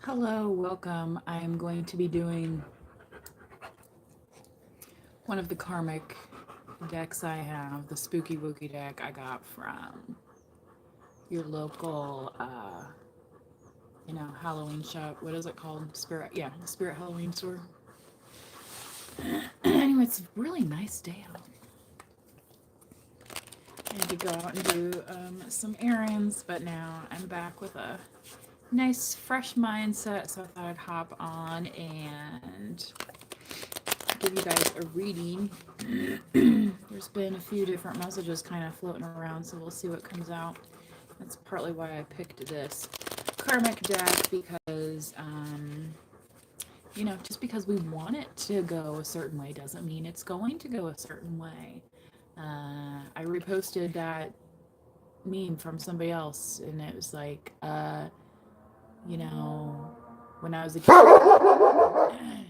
Hello, welcome. I'm going to be doing one of the karmic decks I have, the spooky wookie deck I got from your local, Halloween shop. What is it called? Spirit, yeah, the Spirit Halloween store. Anyway, it's a really nice day out. I had to go out and do some errands, but now I'm back with a nice, fresh mindset, so I thought I'd hop on and give you guys a reading. There's been a few different messages kind of floating around, so we'll see what comes out. That's partly why I picked this karmic deck because, just because we want it to go a certain way doesn't mean it's going to go a certain way. I reposted that meme from somebody else, and it was like, when I was a kid,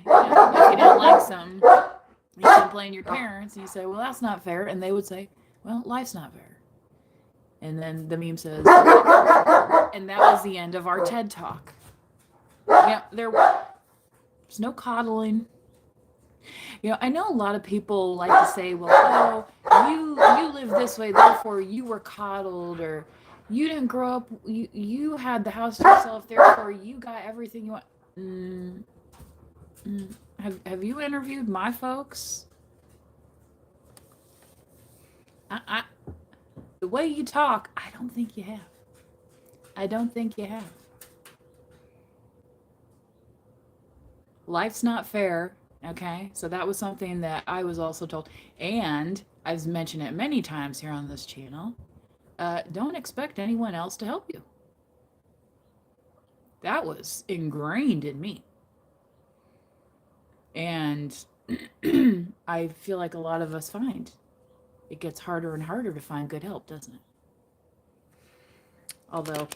if you didn't like something, you complain to your parents, and you say, well, that's not fair. And they would say, well, life's not fair. And then the meme says, and that was the end of our TED Talk. Yeah, there's no coddling. I know a lot of people like to say, well, oh, you live this way, therefore you were coddled, or you didn't grow up, you had the house to yourself, therefore you got everything you want. Have you interviewed my folks? The way you talk, I don't think you have. I don't think you have. Life's not fair, okay? So that was something that I was also told. And I've mentioned it many times here on this channel. Don't expect anyone else to help you. That was ingrained in me. And I feel like a lot of us find it gets harder and harder to find good help, doesn't it? Although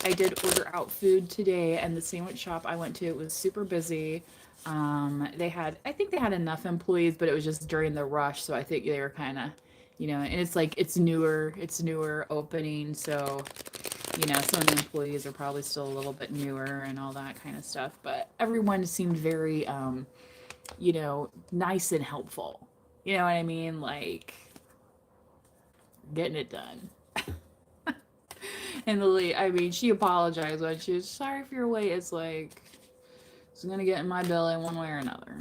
I did order out food today, and the sandwich shop I went to, it was super busy. I think they had enough employees, but it was just during the rush, so I think they were kind of, and it's newer opening, so, some of the employees are probably still a little bit newer and all that kind of stuff, but everyone seemed very, nice and helpful. You know what I mean? Like, getting it done. And she apologized when she was sorry for your wait. It's like, it's gonna get in my belly one way or another.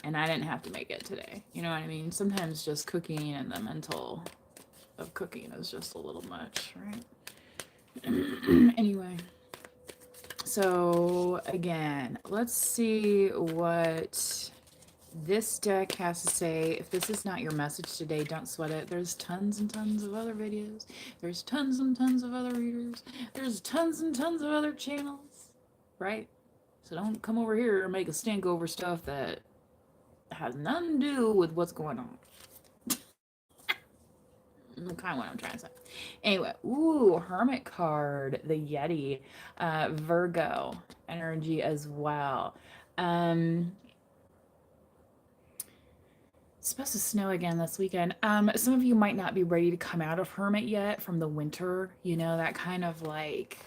And I didn't have to make it today. You know what I mean? Sometimes just cooking and the mental of cooking is just a little much, right? Anyway. So, again, let's see what this deck has to say. If this is not your message today, don't sweat it. There's tons and tons of other videos. There's tons and tons of other readers. There's tons and tons of other channels, right? So don't come over here and make a stink over stuff that has nothing to do with what's going on. Kind of what I'm trying to say. Anyway, Hermit card, the Yeti, Virgo energy as well. It's supposed to snow again this weekend. Some of you might not be ready to come out of Hermit yet from the winter. That kind of like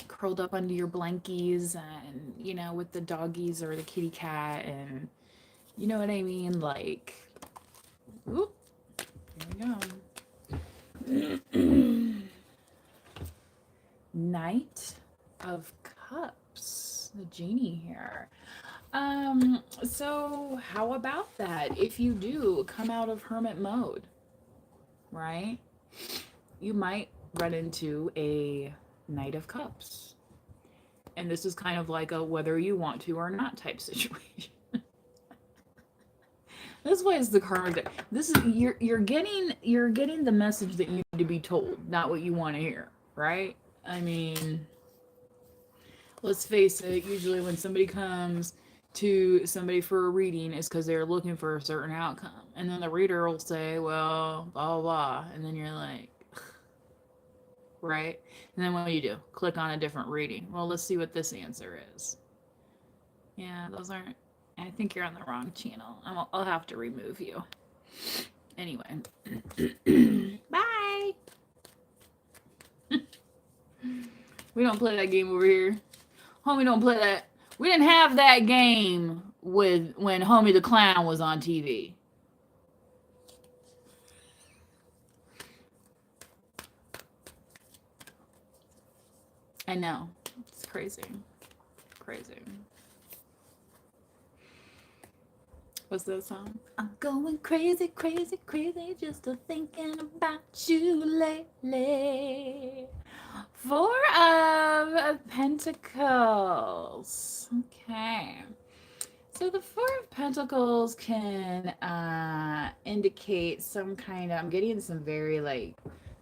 curled up under your blankies and, with the doggies or the kitty cat and, you know what I mean? Like, whoop, here we go. Knight of Cups, the genie here. So how about that? If you do come out of hermit mode, right? You might run into a Knight of Cups. And this is kind of like a whether you want to or not type situation. This way is the karma. This is you're getting the message that you need to be told, not what you want to hear, right? I mean, let's face it, usually when somebody comes to somebody for a reading is because they're looking for a certain outcome. And then the reader will say, well, blah, blah, blah. And then you're like, right? And then what do? Click on a different reading. Well, let's see what this answer is. Yeah, those aren't, I think you're on the wrong channel. I'll have to remove you. Anyway. Bye! We don't play that game over here. Homie don't play that. We didn't have that game with when Homie the Clown was on TV. I know. It's crazy. Crazy. What's that song? I'm going crazy, crazy, crazy just a thinking about you lately. Four of Pentacles. Okay. So the Four of Pentacles can indicate some kind of, I'm getting some very like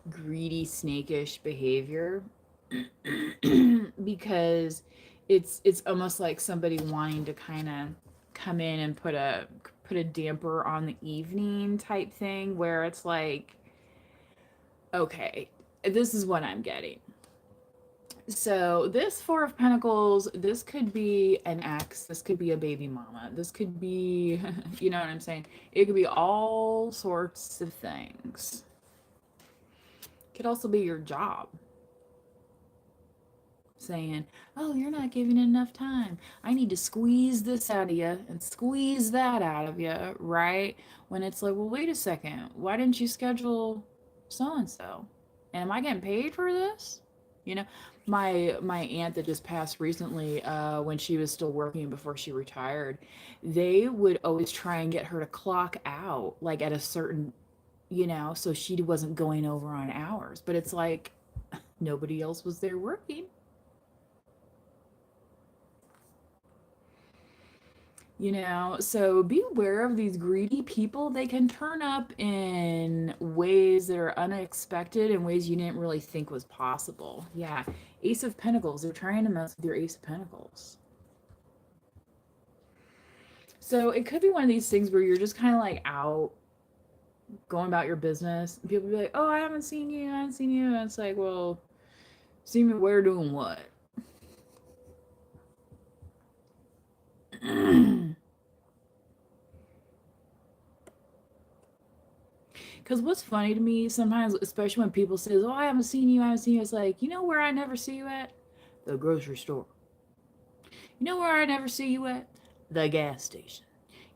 greedy, snakish behavior because it's almost like somebody wanting to kind of come in and put a damper on the evening type thing where it's like, okay, this is what I'm getting. So this Four of Pentacles, this could be an ex, this could be a baby mama, this could be, you know what I'm saying? It could be all sorts of things. It could also be your job. Saying, oh, you're not giving enough time. I need to squeeze this out of you and squeeze that out of you, right? When it's like, well, wait a second. Why didn't you schedule so-and-so? And am I getting paid for this? You know, my aunt that just passed recently, when she was still working before she retired, they would always try and get her to clock out like at a certain, you know, so she wasn't going over on hours. But it's like nobody else was there working. You know, so be aware of these greedy people. They can turn up in ways that are unexpected and ways you didn't really think was possible. Yeah. Ace of Pentacles. They're trying to mess with your Ace of Pentacles. So it could be one of these things where you're just kind of like out going about your business. And people be like, oh, I haven't seen you. I haven't seen you. And it's like, well, see me where doing what? Because what's funny to me sometimes, especially when people say, oh, I haven't seen you, I haven't seen you, it's like, you know where I never see you at? The grocery store. You know where I never see you at? The gas station.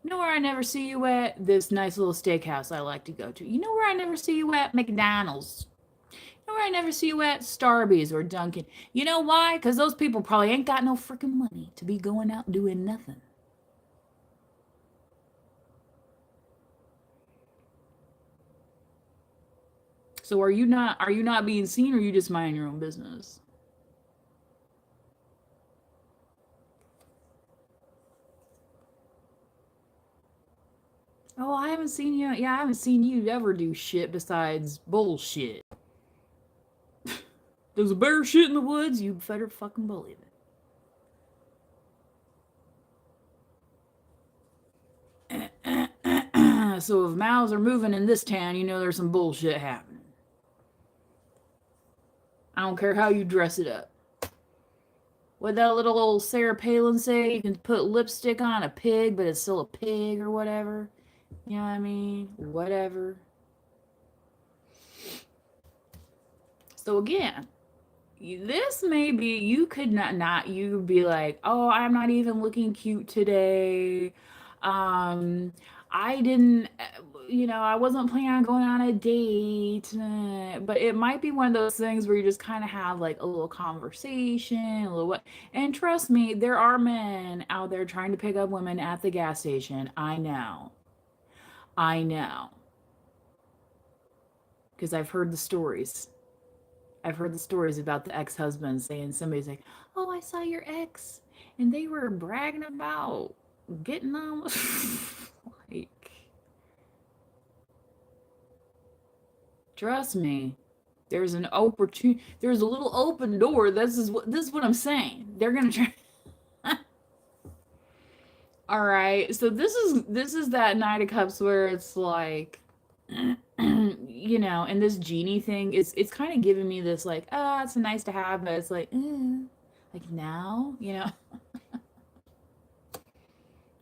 You know where I never see you at? This nice little steakhouse I like to go to. You know where I never see you at? McDonald's. You know where I never see you at? Starbucks or Dunkin'. You know why? Because those people probably ain't got no freaking money to be going out doing nothing. So are you not being seen, or are you just minding your own business? Oh, I haven't seen you. Yeah, I haven't seen you ever do shit besides bullshit. There's a bear shit in the woods. You better fucking believe it. So if mouths are moving in this town, you know there's some bullshit happening. I don't care how you dress it up. What that little old Sarah Palin say? You can put lipstick on a pig, but it's still a pig or whatever. You know what I mean? Whatever. So again, this may be, you could not you be like, oh, I'm not even looking cute today. I didn't, you know, I wasn't planning on going on a date. But it might be one of those things where you just kind of have like a little conversation, a little what. And trust me, there are men out there trying to pick up women at the gas station. I know. I know. Because I've heard the stories. I've heard the stories about the ex-husband saying, somebody's like, oh, I saw your ex and they were bragging about getting on. Like, trust me, there's an opportunity, there's a little open door. This is what I'm saying. They're gonna try. All right, so this is that Knight of Cups where it's like, you know, and this genie thing is, it's kind of giving me this like, ah, it's nice to have, but it's like now, you know.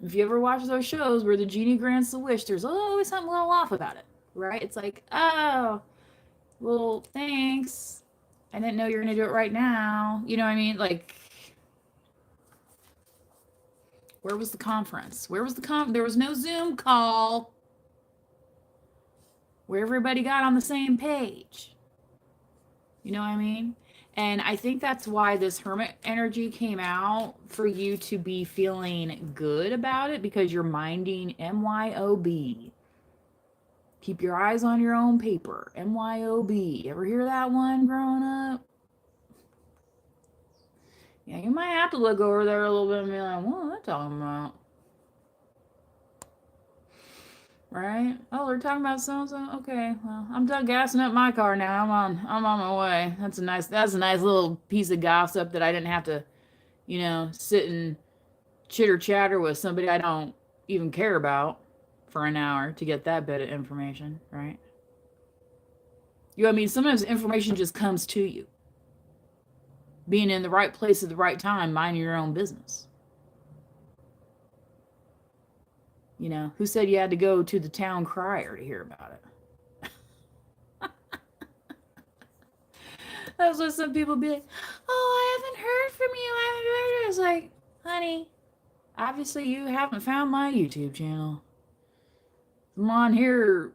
If you ever watch those shows where the genie grants the wish, there's always something a little off about it, right? It's like, oh, well, thanks. I didn't know you were gonna do it right now. You know what I mean? Like, Where was the conference? Where was there was no Zoom call where everybody got on the same page. You know what I mean? And I think that's why this hermit energy came out, for you to be feeling good about it, because you're minding MYOB. Keep your eyes on your own paper. MYOB. Ever hear that one growing up? Yeah, you might have to look over there a little bit and be like, what are they talking about? Right? Oh, they're talking about so-and-so? Okay, well, I'm done gassing up my car now. I'm on my way. That's a nice little piece of gossip that I didn't have to, sit and chitter chatter with somebody I don't even care about for an hour to get that bit of information, right? You know what I mean? Sometimes information just comes to you. Being in the right place at the right time, minding your own business. Who said you had to go to the town crier to hear about it? That's what some people be like, oh, I haven't heard from you. I haven't heard. It's like, honey, obviously you haven't found my YouTube channel. I'm on here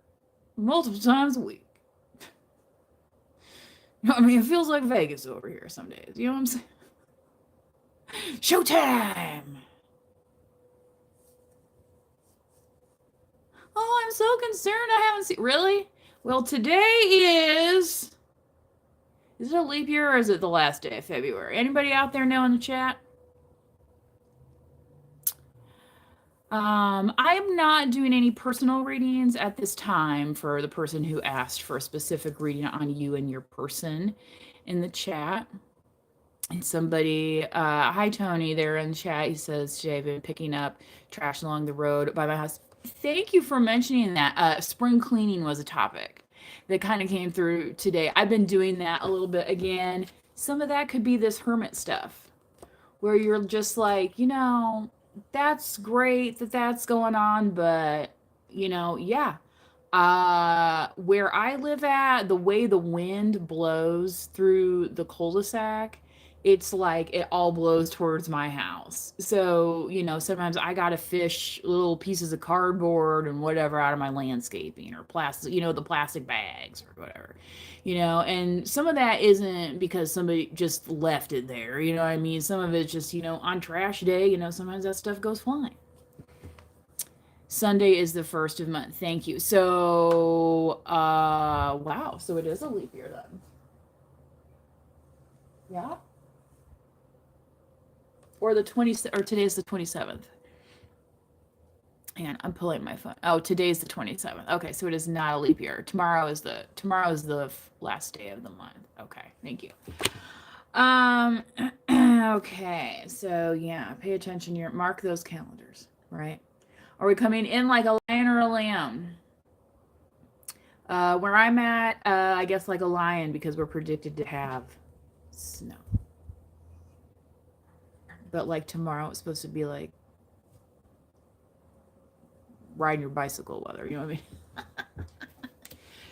multiple times a week. You know what I mean? It feels like Vegas over here some days. You know what I'm saying? Showtime! Oh, I'm so concerned I haven't seen... Really? Well, today is... Is it a leap year, or is it the last day of February? Anybody out there know in the chat? I'm not doing any personal readings at this time for the person who asked for a specific reading on you and your person in the chat. And somebody, hi Tony, there in the chat, he says, Jay, I've been picking up trash along the road by my house. Thank you for mentioning that. Spring cleaning was a topic that kind of came through today. I've been doing that a little bit again. Some of that could be this hermit stuff, where you're just like, that's great that that's going on, but, yeah. Where I live at, the way the wind blows through the cul-de-sac, it's like it all blows towards my house. So, sometimes I gotta fish little pieces of cardboard and whatever out of my landscaping, or plastic, the plastic bags or whatever, and some of that isn't because somebody just left it there, you know what I mean? Some of it's just, on trash day, sometimes that stuff goes flying. Sunday is the first of the month. Thank you. So, wow. So it is a leap year then. Yeah. Or today's the 27th. And I'm pulling my phone. Oh, today's the 27th. Okay, so it is not a leap year. Tomorrow is the last day of the month. Okay, thank you. Okay, so yeah, pay attention. Mark those calendars, right? Are we coming in like a lion or a lamb? Where I'm at, I guess like a lion, because we're predicted to have snow. But like tomorrow, it's supposed to be like riding your bicycle weather, you know what I mean?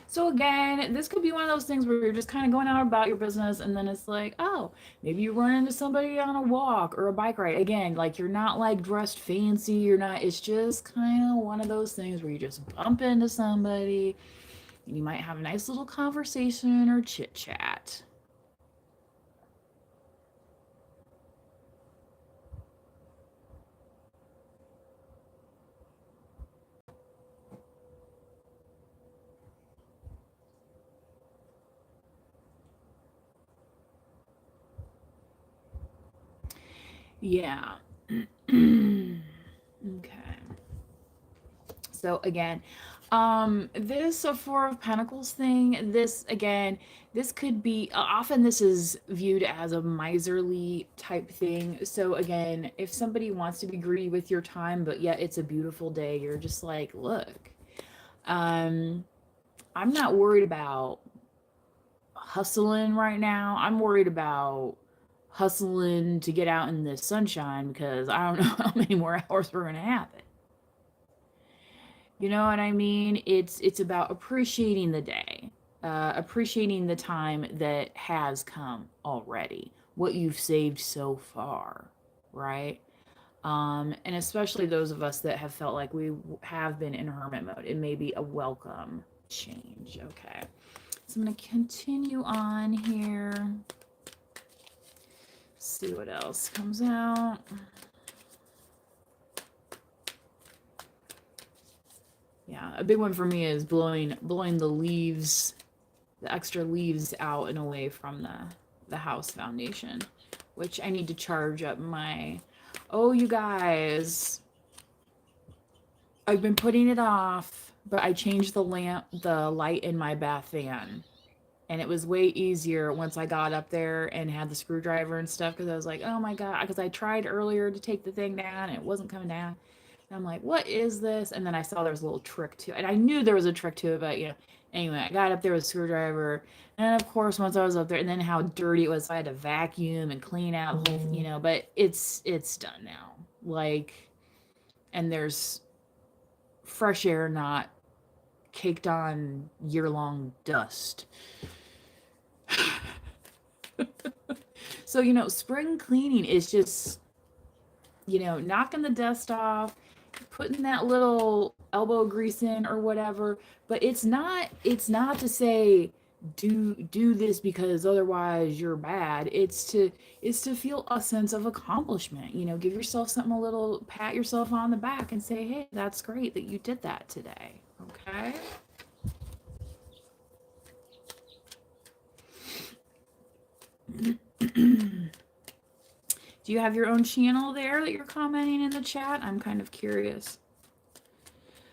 So again, this could be one of those things where you're just kind of going out about your business, and then it's like, oh, maybe you run into somebody on a walk or a bike ride. Again, like you're not like dressed fancy, it's just kind of one of those things where you just bump into somebody and you might have a nice little conversation or chit chat. Yeah. Okay. So again, this Four of Pentacles thing, this could be, often this is viewed as a miserly type thing. So again, if somebody wants to be greedy with your time, but yet it's a beautiful day, you're just like, look, I'm not worried about hustling right now. I'm worried about hustling to get out in the sunshine, because I don't know how many more hours we're gonna have it. You know what I mean? It's about appreciating the day, appreciating the time that has come already, what you've saved so far, right? And especially those of us that have felt like we have been in hermit mode, it may be a welcome change. Okay, so I'm going to continue on here. See what else comes out. Yeah, a big one for me is blowing the leaves, the extra leaves out and away from the house foundation, which I need to charge up my. Oh, you guys, I've been putting it off, but I changed the light in my bath fan. And it was way easier once I got up there and had the screwdriver and stuff, because I was like, oh my God, because I tried earlier to take the thing down and it wasn't coming down. And I'm like, what is this? And then I saw there was a little trick to it. And I knew there was a trick to it, but anyway, I got up there with a screwdriver. And of course, once I was up there, and then how dirty it was, so I had to vacuum and clean out the whole, but it's done now. Like, and there's fresh air, not caked on year-long dust. So, spring cleaning is just, knocking the dust off, putting that little elbow grease in or whatever. But it's not to say do this because otherwise you're bad. It's to feel a sense of accomplishment. Give yourself something, a little pat yourself on the back and say, hey, that's great that you did that today. Okay. Do you have your own channel there that you're commenting in the chat? I'm kind of curious.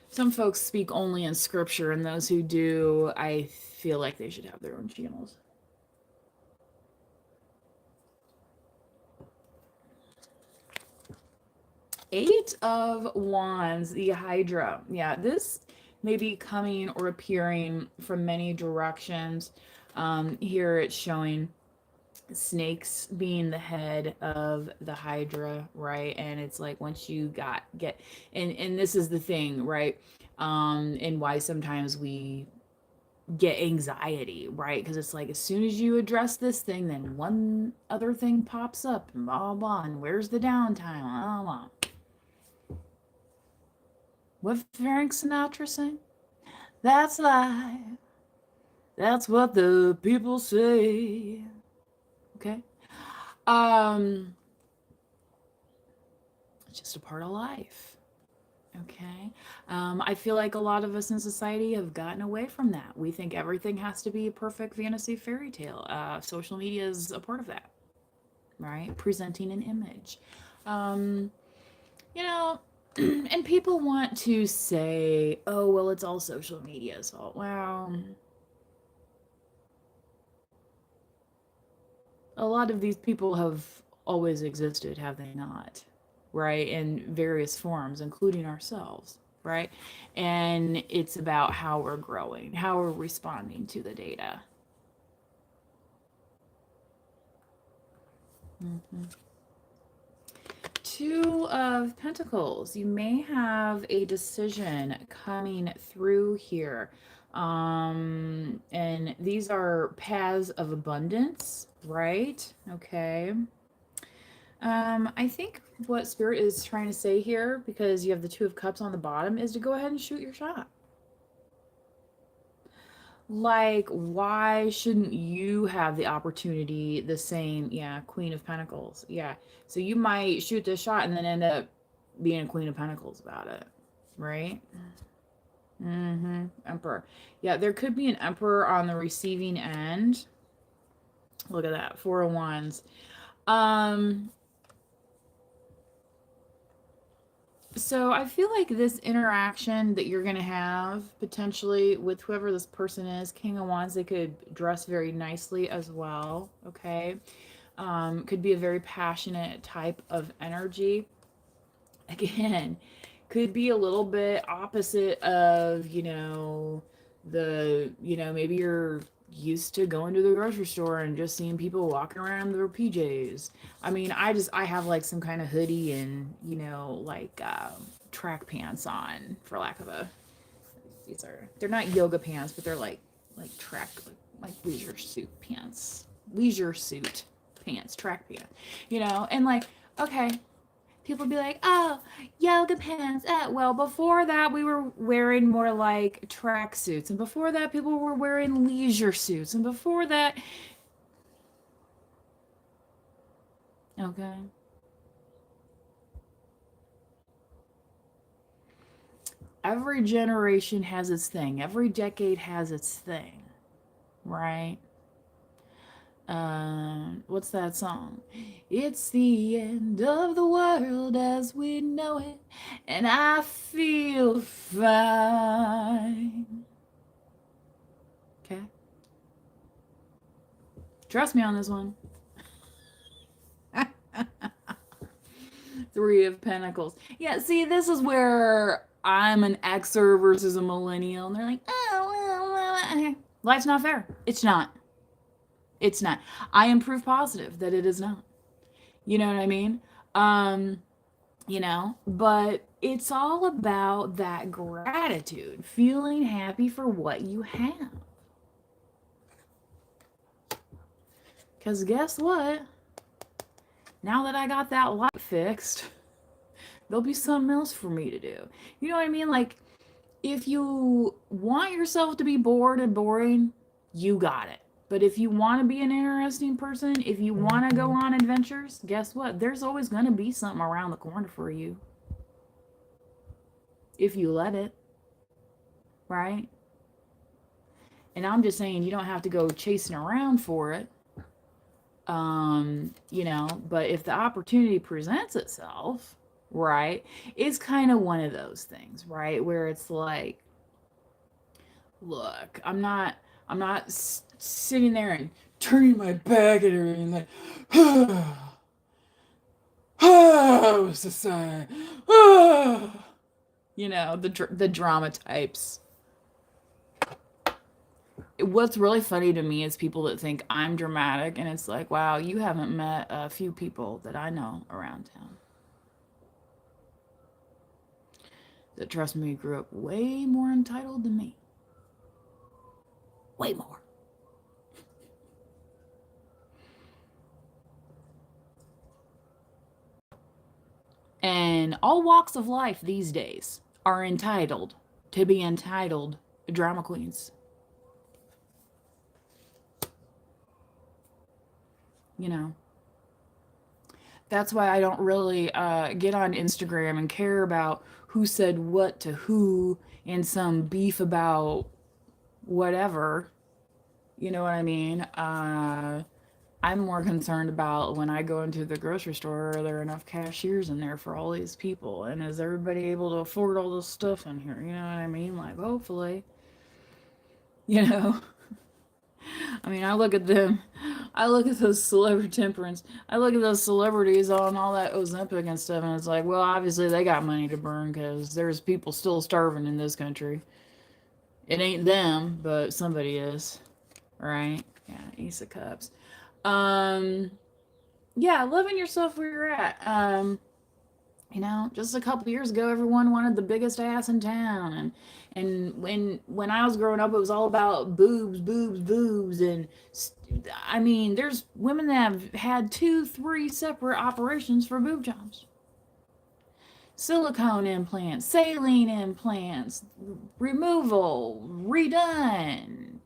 Some folks speak only in scripture, and those who do, I feel like they should have their own channels. Eight of Wands, the Hydra. Yeah, this may be coming or appearing from many directions. Here it's showing snakes being the head of the Hydra, right? And it's like once you get and this is the thing, right? And why sometimes we get anxiety, right? Because it's like as soon as you address this thing, then one other thing pops up and blah blah, and where's the downtime? Blah, blah. What Frank Sinatra sing? That's life. That's what the people say. Okay. It's just a part of life. Okay. I feel like a lot of us in society have gotten away from that. We think everything has to be a perfect fantasy fairy tale. Social media is a part of that, right? Presenting an image. And people want to say, oh, well, it's all social media's fault. Well, a lot of these people have always existed, have they not? Right? In various forms, including ourselves, right? And it's about how we're growing, how we're responding to the data. Two of Pentacles. You may have a decision coming through here. And these are paths of abundance, right? Okay. I think what Spirit is trying to say here, because you have the Two of Cups on the bottom, is to go ahead and shoot your shot. Like, why shouldn't you have the opportunity the same? Yeah, Queen of Pentacles. Yeah. So you might shoot this shot and then end up being a Queen of Pentacles about it, right? Emperor. Yeah, there could be an Emperor on the receiving end. Look at that. Four of Wands. So I feel like this interaction that you're going to have potentially with whoever this person is, King of Wands, they could dress very nicely as well, okay? Could be a very passionate type of energy. Again, could be a little bit opposite of, maybe you're used to going to the grocery store and just seeing people walking around in their PJs. I mean, I have like some kind of hoodie and, track pants on, for lack of they're not yoga pants, but they're like track, like leisure suit pants, track pants, and like, okay, People be like, oh, yoga pants. Well, before that, we were wearing more like track suits. And before that, people were wearing leisure suits. And before that, okay. Every generation has its thing, every decade has its thing, right? What's that song? It's the end of the world as we know it, and I feel fine. Okay? Trust me on this one. Three of Pentacles. Yeah, see, this is where I'm an Xer versus a millennial, and they're like, oh, life's not fair. It's not. It's not. I am proof positive that it is not. You know what I mean? Um, but it's all about that gratitude, feeling happy for what you have. Because guess what? Now that I got that light fixed, there'll be something else for me to do. You know what I mean? Like, if you want yourself to be bored and boring, you got it. But if you want to be an interesting person, if you want to go on adventures, guess what? There's always going to be something around the corner for you. If you let it, right? And I'm just saying you don't have to go chasing around for it. But if the opportunity presents itself, right, it's kind of one of those things, right, where it's like, look, I'm not sitting there and turning my back at her and like, oh, society, the drama types. What's really funny to me is people that think I'm dramatic, and it's like, wow, you haven't met a few people that I know around town that, trust me, grew up way more entitled than me. Way more. And all walks of life these days are entitled to be entitled drama queens. That's why I don't really get on Instagram and care about who said what to who in some beef about whatever. You know what I mean? I'm more concerned about when I go into the grocery store, are there enough cashiers in there for all these people? And is everybody able to afford all this stuff in here? You know what I mean? Like, hopefully. You know? I mean, I look at them. I look at those celebrity temperance. I look at those celebrities on all that Ozempic and stuff, and it's like, well, obviously they got money to burn because there's people still starving in this country. It ain't them, but somebody is, right? Yeah, Ace of Cups. Um, yeah, loving yourself where you're at. Just a couple years ago, everyone wanted the biggest ass in town, and when I was growing up, it was all about boobs, boobs, boobs, and I mean, there's women that have had 2, 3 separate operations for boob jobs, silicone implants, saline implants, removal, redone.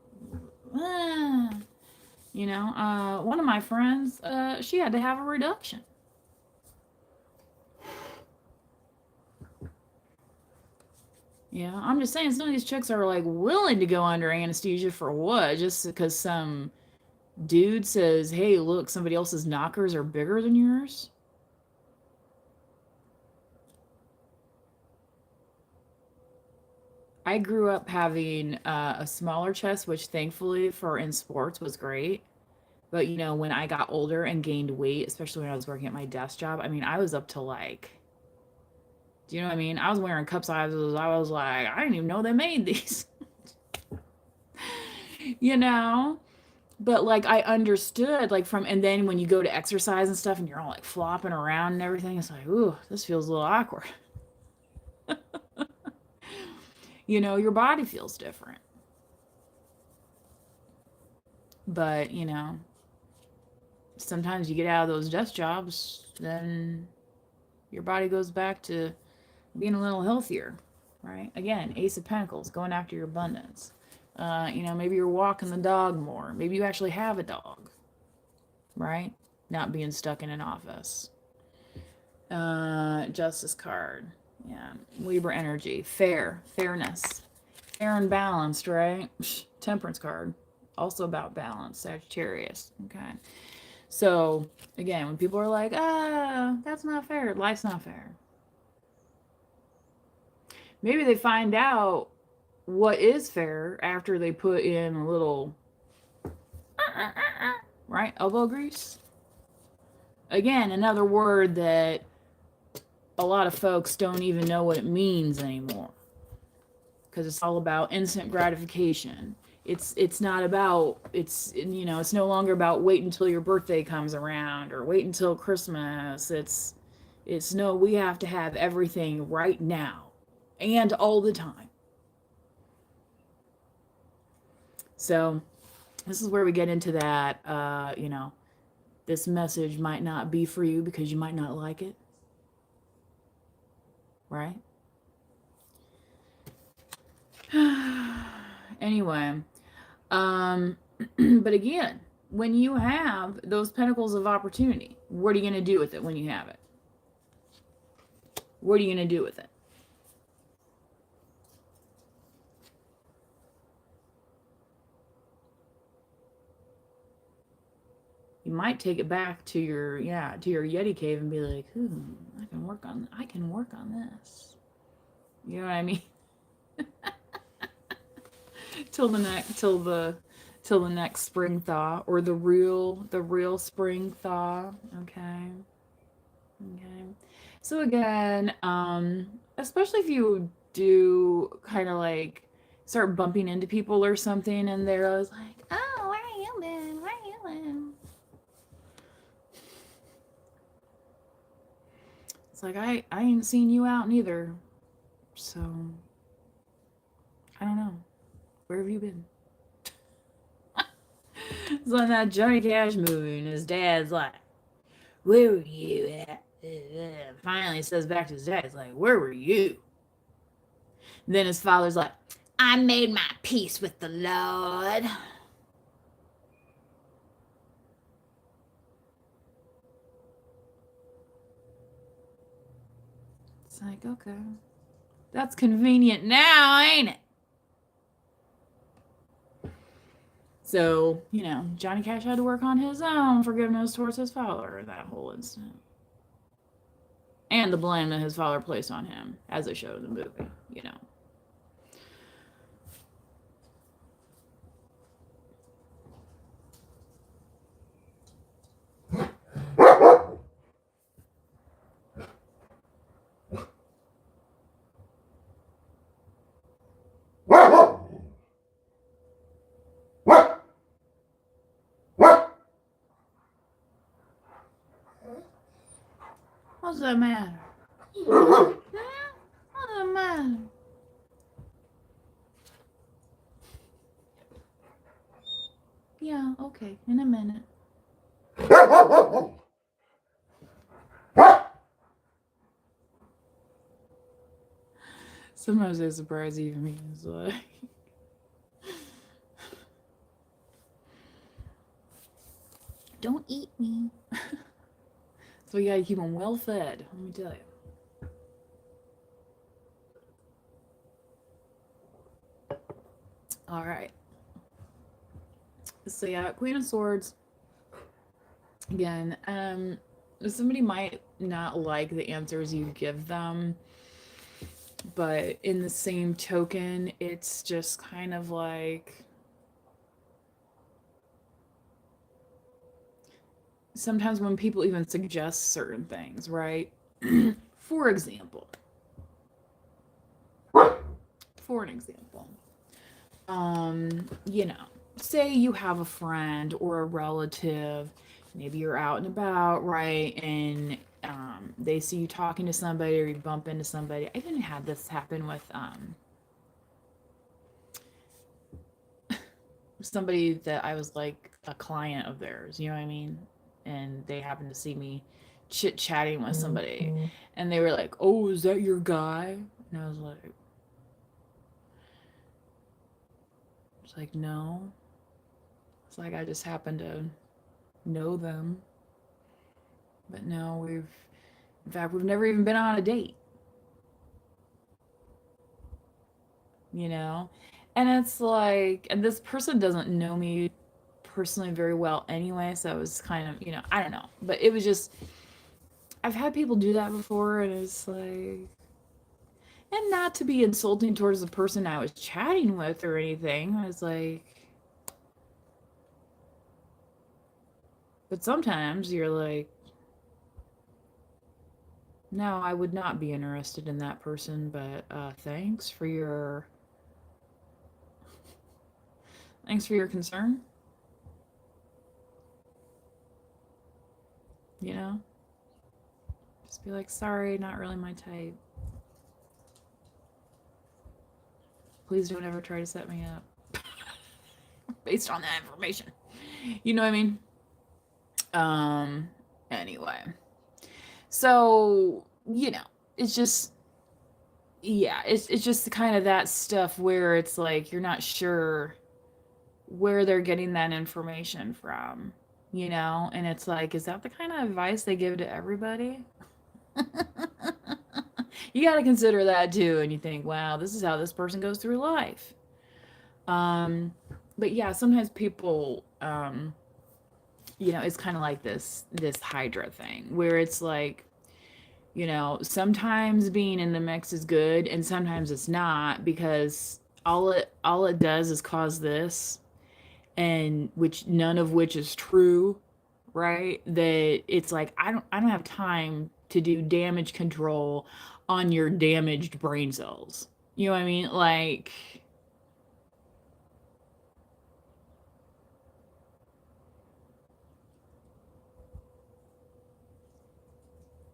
Ah. One of my friends, she had to have a reduction. Yeah, I'm just saying some of these chicks are like willing to go under anesthesia for what? Just because some dude says, hey, look, somebody else's knockers are bigger than yours? I grew up having a smaller chest, which thankfully for in sports was great. But when I got older and gained weight, especially when I was working at my desk job, I mean, I was up to like, do you know what I mean? I was wearing cup sizes. I was like, I didn't even know they made these. you know? But like I understood like and then when you go to exercise and stuff and you're all like flopping around and everything, it's like, ooh, this feels a little awkward. Your body feels different. But, sometimes you get out of those desk jobs, then Your body goes back to being a little healthier, right? Again, Ace of Pentacles, going after your abundance. Maybe you're walking the dog more. Maybe you actually have a dog, right? Not being stuck in an office. Justice card. Yeah. Libra energy. Fairness. Fair and balanced, right? Temperance card. Also about balance. Sagittarius. Okay. So, again, when people are like, that's not fair. Life's not fair. Maybe they find out what is fair after they put in a little, right? Elbow grease. Again, another word that a lot of folks don't even know what it means anymore, because it's all about instant gratification. It's not about, it's no longer about wait until your birthday comes around or wait until Christmas. It's no, we have to have everything right now and all the time. So this is where we get into that, this message might not be for you because you might not like it, right? Anyway, but again, when you have those pentacles of opportunity, what are you going to do with it when you have it? What are you going to do with it? You might take it back to your Yeti cave and be like, I can work on this. You know what I mean? till the next spring thaw, or the real spring thaw. Okay. So again, especially if you do kind of like start bumping into people or something, and they're always like, "Oh, where are you been? Where are you been?" It's like I ain't seen you out neither, so I don't know. Where have you been? It's like that Johnny Cash movie, and his dad's like, "Where were you at?" Finally, says back to his dad, "It's like, where were you?" And then his father's like, "I made my peace with the Lord." It's like, okay, that's convenient now, ain't it? So, Johnny Cash had to work on his own forgiveness towards his father, that whole incident. And the blame that his father placed on him, as they showed in the movie, What's the matter? What's the matter? Yeah, okay, in a minute. Sometimes they surprise even me. It's like, don't eat me. So you gotta keep them well fed, let me tell you. All right. So yeah, Queen of Swords. Again, somebody might not like the answers you give them, but in the same token, it's just kind of like, sometimes when people even suggest certain things, right? For example, say you have a friend or a relative, maybe you're out and about, right? And they see you talking to somebody, or you bump into somebody. I even had this happen with somebody that I was like a client of theirs, you know what I mean? And they happened to see me chit-chatting with somebody, and they were like, "Oh, is that your guy?" And I was like, "No." It's like I just happen to know them, but no, in fact, we've never even been on a date, you know? And it's like, and this person doesn't know me personally very well anyway, so it was kind of, I don't know. But it was just, I've had people do that before, and it's like, and not to be insulting towards the person I was chatting with or anything. I was like, but sometimes you're like, no, I would not be interested in that person, but thanks for your concern, you know? Just be like, sorry, not really my type. Please don't ever try to set me up based on that information. You know what I mean? Anyway. So, it's just, yeah, it's just kind of that stuff where it's like you're not sure where they're getting that information from, and it's like, is that the kind of advice they give to everybody? You got to consider that too, and you think, wow, this is how this person goes through life. But yeah, sometimes people, it's kind of like this Hydra thing where it's like, sometimes being in the mix is good and sometimes it's not, because all it does is cause this, and which none of which is true, right? That it's like, I don't have time to do damage control on your damaged brain cells. You know what I mean? Like,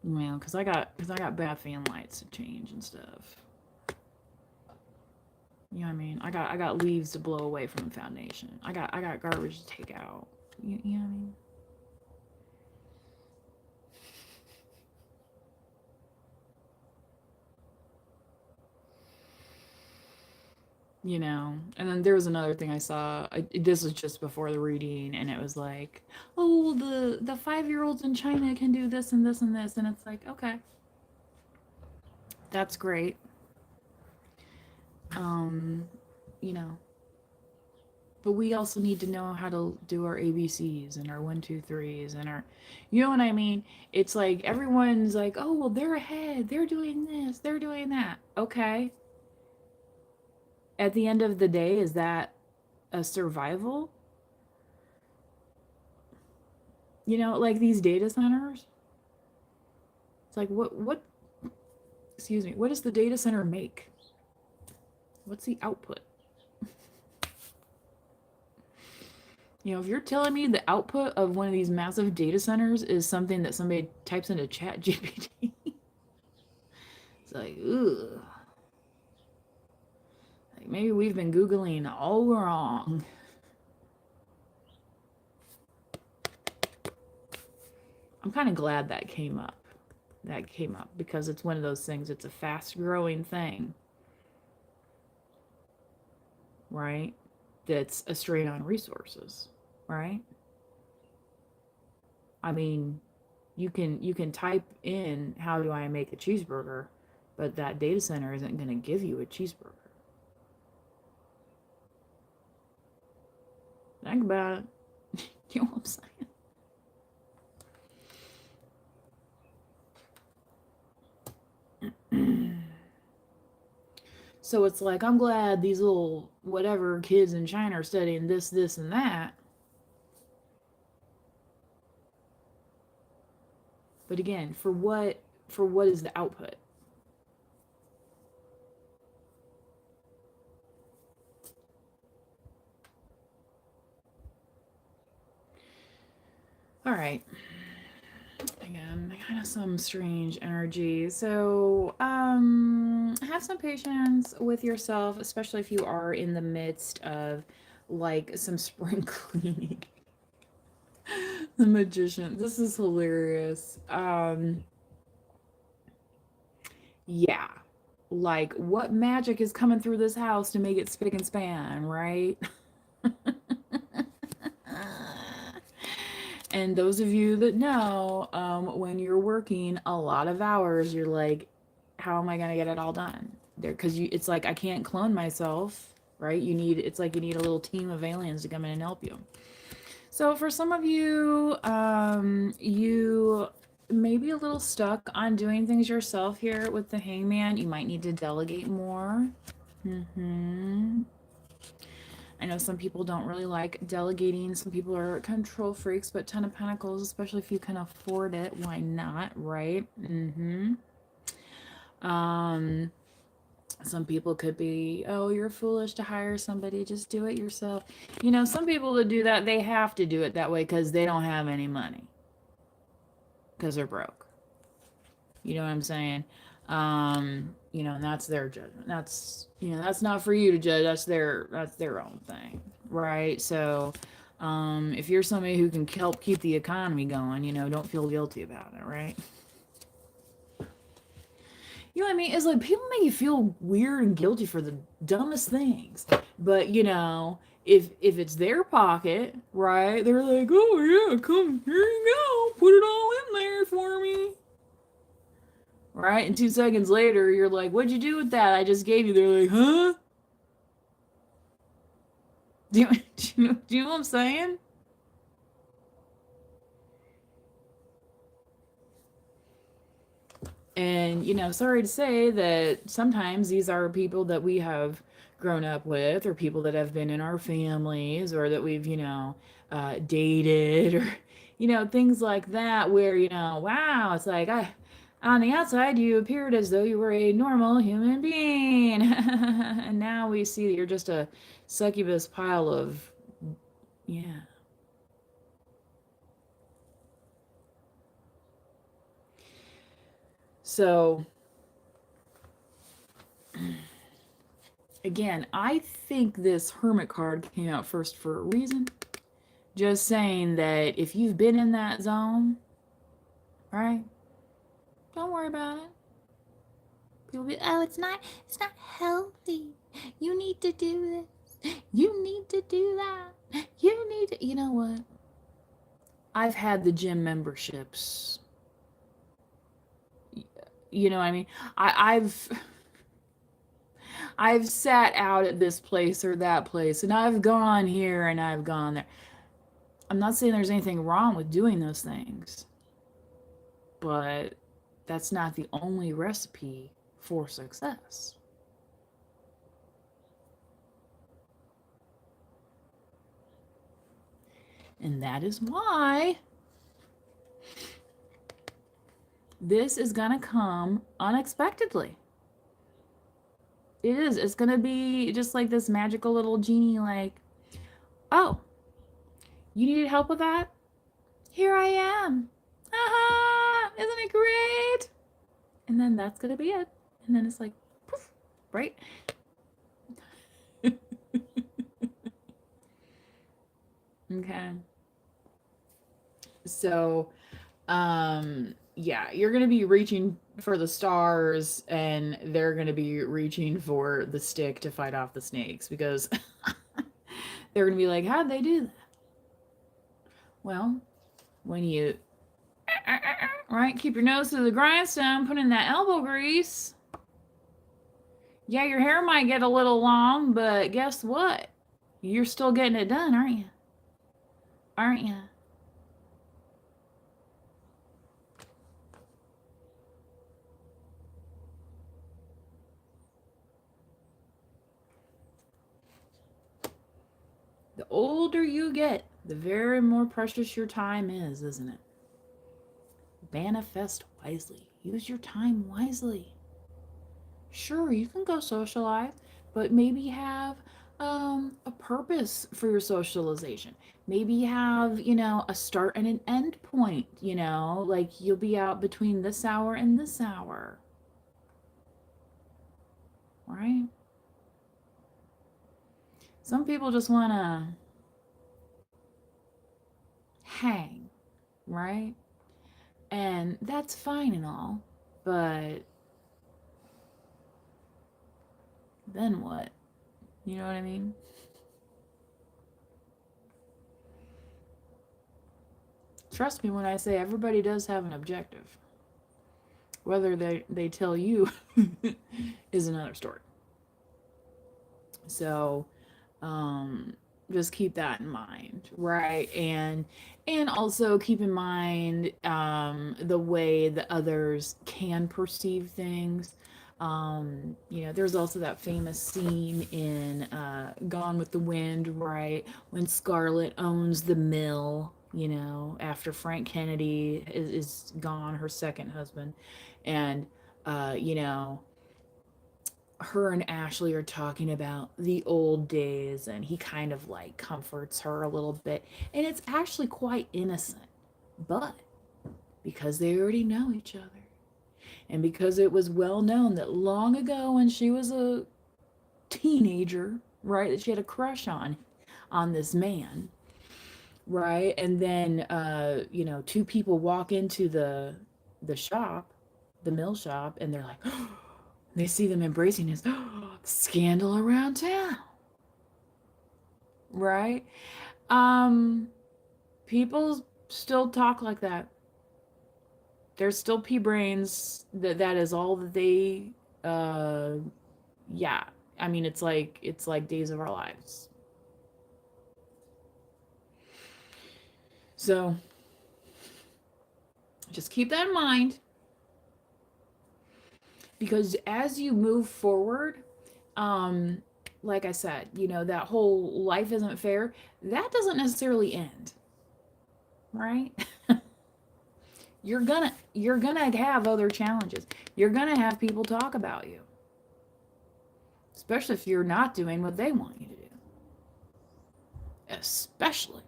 well, because I got bad fan lights to change and stuff. You know what I mean? I got leaves to blow away from the foundation. I got garbage to take out. You know what I mean? And then there was another thing I saw. This was just before the reading, and it was like, oh, the 5-year-olds in China can do this and this and this, and it's like, okay, that's great. Um, you know, but we also need to know how to do our ABCs and our 1, 2, 3s and our, you know what I mean? It's like everyone's like, oh, well, they're ahead, they're doing this, they're doing that. Okay. At the end of the day, is that a survival? Like these data centers. It's like, what excuse me, what does the data center make? What's the output? If you're telling me the output of one of these massive data centers is something that somebody types into Chat GPT, it's like, ugh. Like, maybe we've been Googling all wrong. I'm kind of glad that came up. Because it's one of those things, it's a fast growing thing, right? That's a strain on resources, right? I mean, you can type in, how do I make a cheeseburger, but that data center isn't going to give you a cheeseburger. Think about it. You know what I'm saying? So it's like, I'm glad these little whatever kids in China are studying this, this, and that. But again, for what is the output? All right. Again, kind of some strange energy. So, have some patience with yourself, especially if you are in the midst of like some spring cleaning. The magician. This is hilarious. Yeah. Like, what magic is coming through this house to make it spick and span, right? And those of you that know, when you're working a lot of hours, you're like, how am I gonna get it all done? There, because you, it's like I can't clone myself, right? You need, it's like you need a little team of aliens to come in and help you. So for some of you, you may be a little stuck on doing things yourself here with the hangman. You might need to delegate more. I know some people don't really like delegating. Some people are control freaks, but Ten of Pentacles, especially if you can afford it, why not, right? Some people could be, oh, you're foolish to hire somebody, just do it yourself. You know, some people that do that, they have to do it that way because they don't have any money, because they're broke. You know what I'm saying? You know, and that's their judgment. That's, you know, that's not for you to judge. That's their own thing, right? So, if you're somebody who can help keep the economy going, you know, don't feel guilty about it, right? You know what I mean? It's like people make you feel weird and guilty for the dumbest things. But you know, if it's their pocket, right? They're like, oh yeah, come here you go, put it all in there for me. Right? And 2 seconds later, you're like, what'd you do with that I just gave you? They're like, huh? Do you know what I'm saying? And, you know, sorry to say that sometimes these are people that we have grown up with, or people that have been in our families, or that we've, you know, dated, or, you know, things like that, where, you know, wow, it's like, on the outside, you appeared as though you were a normal human being. And now we see that you're just a succubus pile of, yeah. So, again, I think this Hermit card came out first for a reason. Just saying that if you've been in that zone, right? Don't worry about it. People be, oh, it's not healthy. You need to do this. You need to do that. You need to, you know what? I've had the gym memberships. You know what I mean? I've I've sat out at this place or that place, and I've gone here and I've gone there. I'm not saying there's anything wrong with doing those things, but that's not the only recipe for success. And that is why this is going to come unexpectedly. It is. It's going to be just like this magical little genie, like, oh, you needed help with that? Here I am. Haha, isn't it great? And then that's going to be it. And then it's like, poof, right? Okay. So, yeah, you're going to be reaching for the stars, and they're going to be reaching for the stick to fight off the snakes, because they're going to be like, how'd they do that? Well, when you, right, keep your nose to the grindstone, put in that elbow grease. Yeah, your hair might get a little long, but guess what? You're still getting it done, aren't you? Aren't you? The older you get, the very more precious your time is, isn't it? Manifest wisely. Use your time wisely. Sure, you can go socialize, but maybe have a purpose for your socialization. Maybe have, you know, a start and an end point, you know, like you'll be out between this hour and this hour. Right? Some people just want to hang. right? And that's fine and all, but then what? You know what I mean? Trust me when I say everybody does have an objective. Whether they tell you is another story. So, um, just keep that in mind, right? And also keep in mind the way that others can perceive things. There's also that famous scene in Gone with the Wind, right, when Scarlett owns the mill, after Frank Kennedy is gone, her second husband. And uh, you know her and Ashley are talking about the old days, and he kind of like comforts her a little bit. And it's actually quite innocent. But because they already know each other, and because it was well known that long ago when she was a teenager, right, that she had a crush on this man, right? And then two people walk into the shop, the mill shop, and they're like, they see them embracing this scandal around town, right? Um, People still talk like that. There's still pea brains that is all that they uh yeah. I mean it's like days of our lives. So just keep that in mind, because as you move forward, um like I said, that whole life isn't fair, that doesn't necessarily end, right? You're gonna have other challenges. You're gonna have people talk about you, especially if you're not doing what they want you to do. Especially.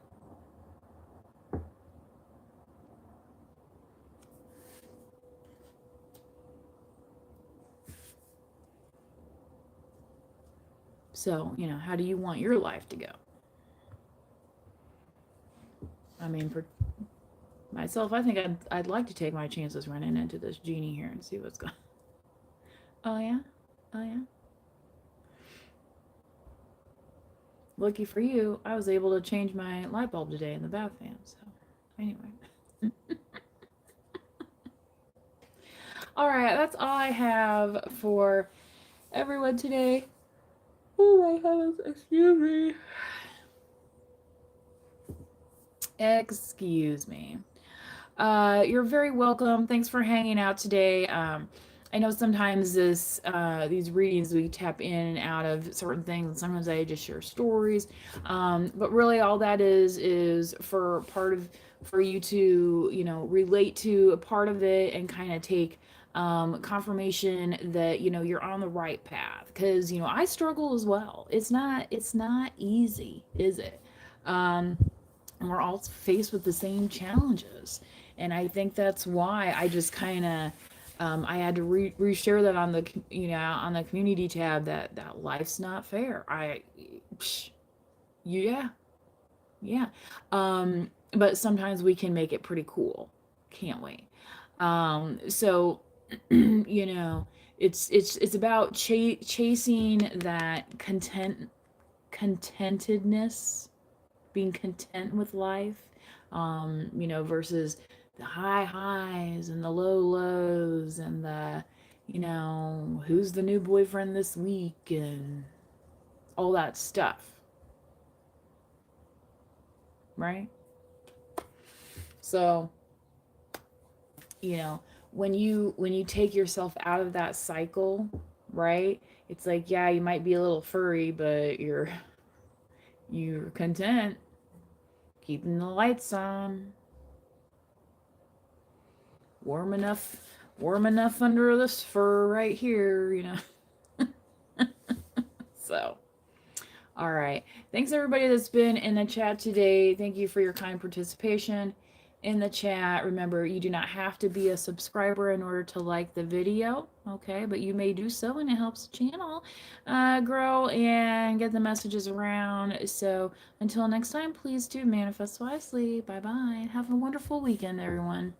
So, how do you want your life to go? I mean, for myself, I think I'd like to take my chances running into this genie here and see what's going. Oh yeah, oh yeah. Lucky for you, I was able to change my light bulb today in the bath fan. So, anyway. All right, that's all I have for everyone today. Oh my heavens, excuse me. Excuse me. You're very welcome. Thanks for hanging out today. I know sometimes these readings we tap in and out of certain things, and sometimes I just share stories. But really, all that is for you to relate to a part of it and kind of take confirmation that you're on the right path. Because I struggle as well. It's not easy, is it? And we're all faced with the same challenges, and I think that's why I just kind of I had to reshare that on the community tab, that life's not fair. Psh, yeah, yeah. But sometimes we can make it pretty cool, can't we? So it's about chasing that contentedness, being content with life, versus the high highs and the low lows and who's the new boyfriend this week and all that stuff, right? So, when you take yourself out of that cycle, right? It's like, yeah, you might be a little furry, but you're content keeping the lights on, warm enough under this fur right here. So, all right. Thanks everybody that's been in the chat today. Thank you for your kind participation. in the chat. Remember, you do not have to be a subscriber in order to like the video, okay? But you may do so, and it helps the channel grow and get the messages around. So until next time, please do manifest wisely. Bye bye. Have a wonderful weekend, everyone.